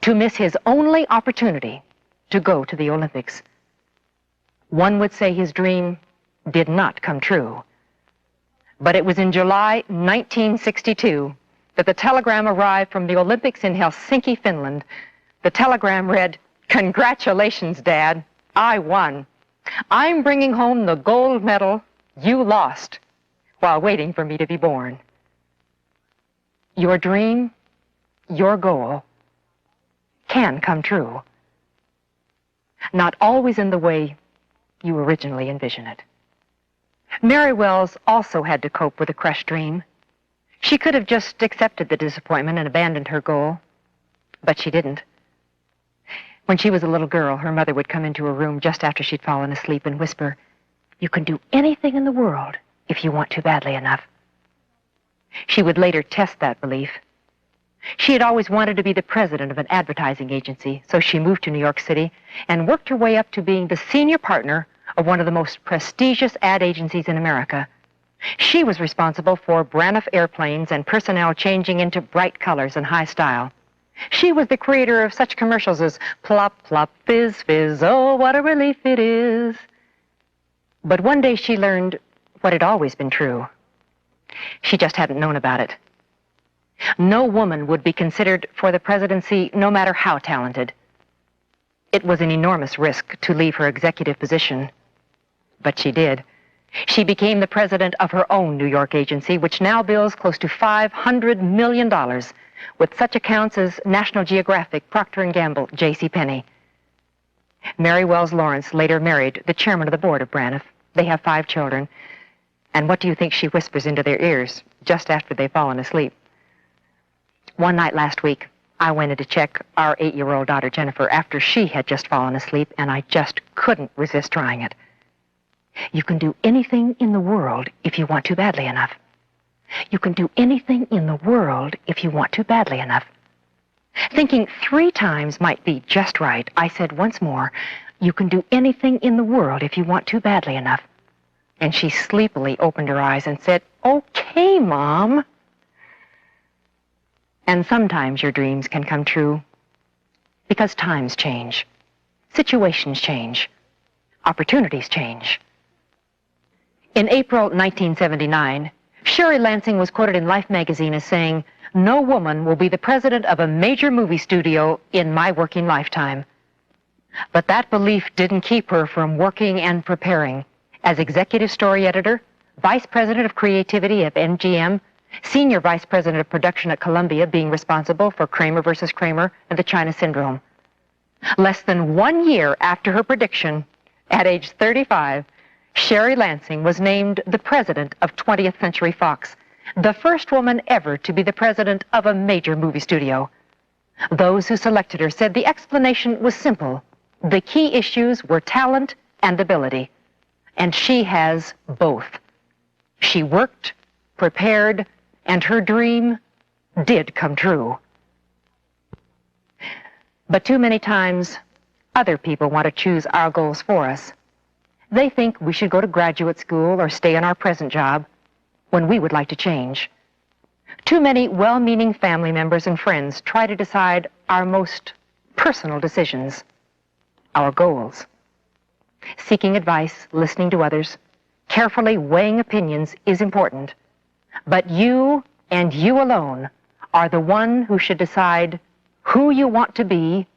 to miss his only opportunity to go to the Olympics. One would say his dream did not come true. But it was in July 1962 that the telegram arrived from the Olympics in Helsinki, Finland. The telegram read, "Congratulations, Dad. I won. I'm bringing home the gold medal you lost while waiting for me to be born." Your dream, your goal, can come true. Not always in the way you originally envision it. Mary Wells also had to cope with a crushed dream. She could have just accepted the disappointment and abandoned her goal, but she didn't. When she was a little girl, her mother would come into her room just after she'd fallen asleep and whisper, "You can do anything in the world if you want to badly enough." She would later test that belief. She had always wanted to be the president of an advertising agency, so she moved to New York City and worked her way up to being the senior partner of one of the most prestigious ad agencies in America. She was responsible for Braniff airplanes and personnel changing into bright colors and high style. She was the creator of such commercials as "Plop, plop, fizz, fizz, oh, what a relief it is." But one day she learned what had always been true. She just hadn't known about it. No woman would be considered for the presidency, no matter how talented. It was an enormous risk to leave her executive position, but she did. She became the president of her own New York agency, which now bills close to $500 million, with such accounts as National Geographic, Procter & Gamble, J.C. Penney. Mary Wells Lawrence later married the chairman of the board of Braniff. They have 5 children. And what do you think she whispers into their ears just after they've fallen asleep? One night last week, I went in to check our 8-year-old daughter, Jennifer, after she had just fallen asleep, and I just couldn't resist trying it. You can do anything in the world if you want to badly enough. You can do anything in the world if you want to badly enough. Thinking 3 times might be just right, I said once more, You can do anything in the world if you want to badly enough. And she sleepily opened her eyes and said, "Okay, Mom." And sometimes your dreams can come true because times change, situations change, opportunities change. In April 1979, Sherry Lansing was quoted in Life magazine as saying, "No woman will be the president of a major movie studio in my working lifetime." But that belief didn't keep her from working and preparing as executive story editor, vice president of creativity at MGM, senior vice president of production at Columbia, being responsible for Kramer versus Kramer and the China Syndrome. Less than 1 year after her prediction, at age 35, Sherry Lansing was named the president of 20th Century Fox, the first woman ever to be the president of a major movie studio. Those who selected her said the explanation was simple. The key issues were talent and ability, and she has both. She worked, prepared, and her dream did come true. But too many times, other people want to choose our goals for us. They think we should go to graduate school or stay in our present job when we would like to change. Too many well-meaning family members and friends try to decide our most personal decisions, our goals. Seeking advice, listening to others, carefully weighing opinions is important. But you and you alone are the one who should decide who you want to be